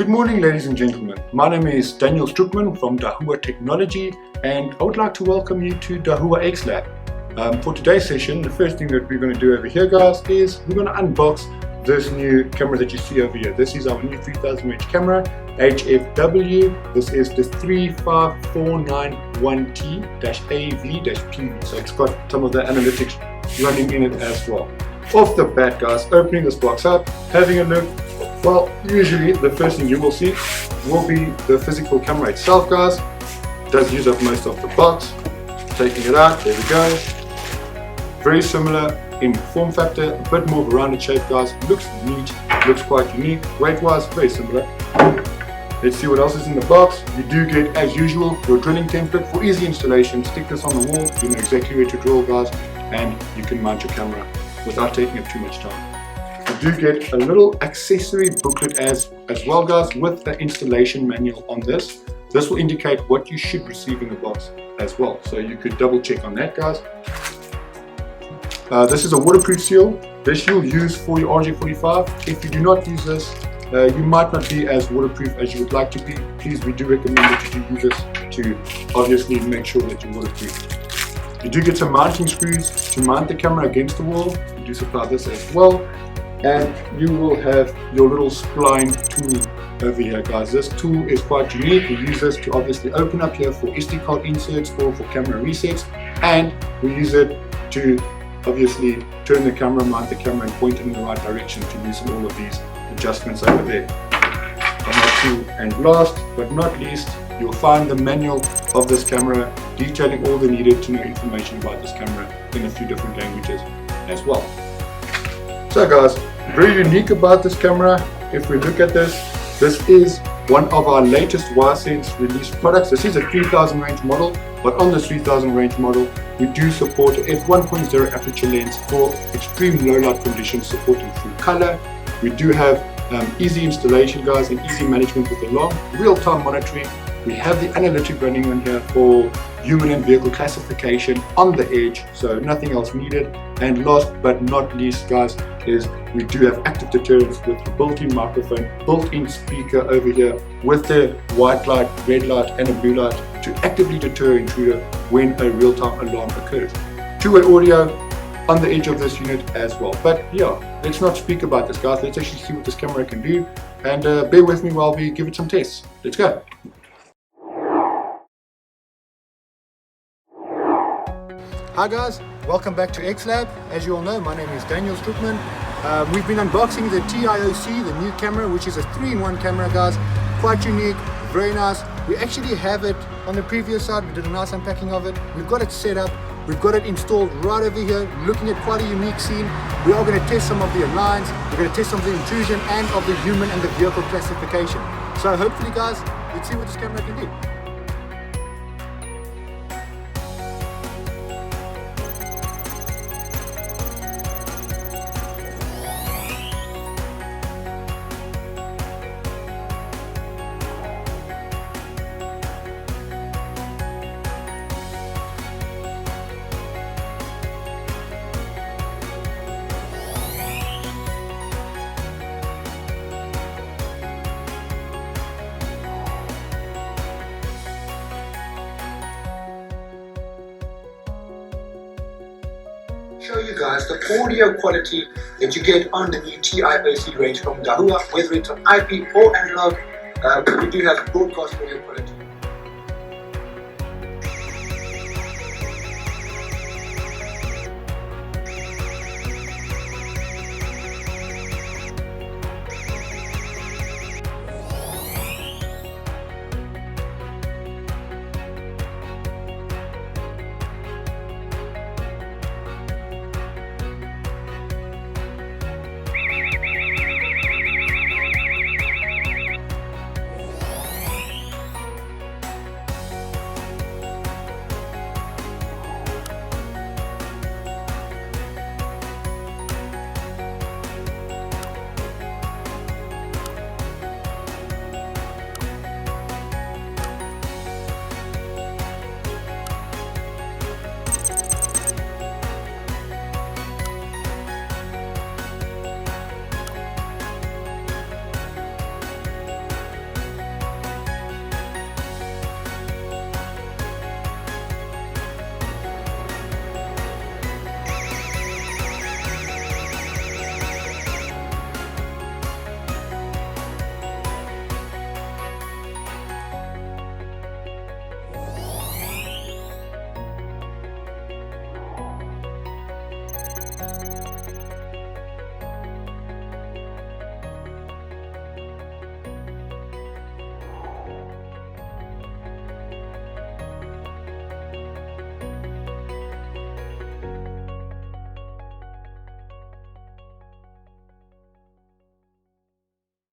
Good morning, ladies and gentlemen. My name is Daniel Stroopman from Dahua Technology, and I would like to welcwelcome you to Dahua X Lab. For today's session, the first thing that we're going to do over here, guys, is we're going to unbox this new camera that you see over here. This is our new 3000 range camera, HFW. This is the 35491T-AV-PV, so it's got some of the analytics running in it as well. Off the bat, guys, opening this box up, having a look. Well, usually the first thing you will see will be the physical camera itself, guys. It does use up most of the box. Taking it out, there we go. Very similar in form factor, a bit more of a rounded shape, guys. Looks neat, looks quite unique. Weight-wise, very similar. Let's see what else is in the box. You do get, as usual, your drilling template for easy installation. Stick this on the wall, you know exactly where to drill, guys, and you can mount your camera without taking up too much time. You do get a little accessory booklet as well, guys, with the installation manual on this. This will indicate what you should receive in the box as well, so you could double check on that, guys. This is a waterproof seal. This you'll use for your RJ45. If you do not use this, you might not be as waterproof as you would like to be. Please, we do recommend that you do use this to obviously make sure that you're waterproof. You do get some mounting screws to mount the camera against the wall. You do supply this as well. And you will have your little spline tool over here, guys. This tool is quite unique. We use this to obviously open up here for SD card inserts or for camera resets, and we use it to obviously turn the camera, mount the camera, and point it in the right direction to loosen all of these adjustments over there. And last but not least, you'll find the manual of this camera detailing all the needed to know information about this camera in a few different languages as well. So, guys, very unique about this camera. If we look at this, this is one of our latest Hisense released products. This is a 3000 range model, but on this 3000 range model, we do support a f1.0 aperture lens for extreme low light conditions, supporting full color. We do have easy installation, guys, and easy management with the long real-time monitoring. We have the analytic running on here for human and vehicle classification on the edge, so nothing else needed. And last but not least, guys, is we do have active deterrence with a built-in microphone, built-in speaker over here with the white light, red light, and a blue light to actively deter intruder when a real-time alarm occurs. Two-way audio on the edge of this unit as well. But yeah, let's not speak about this, guys. Let's actually see what this camera can do, and bear with me while we give it some tests. Let's go. Hi guys, welcome back to X Lab. As you all know, my name is Daniel Stroopman. We've been unboxing the TIOC, the new camera, which is a 3-in-1 camera, guys. Quite unique, very nice. We actually have it on the previous side. We did a nice unpacking of it. We've got it set up. We've got it installed right over here, looking at quite a unique scene. We are going to test some of the aligns. We're going to test some of the intrusion and of the human and the vehicle classification. So hopefully, guys, let's see what this camera can do. Show you guys the audio quality that you get on the new TIOC range from Dahua, whether it's on IP or analog. We do have broadcast audio quality.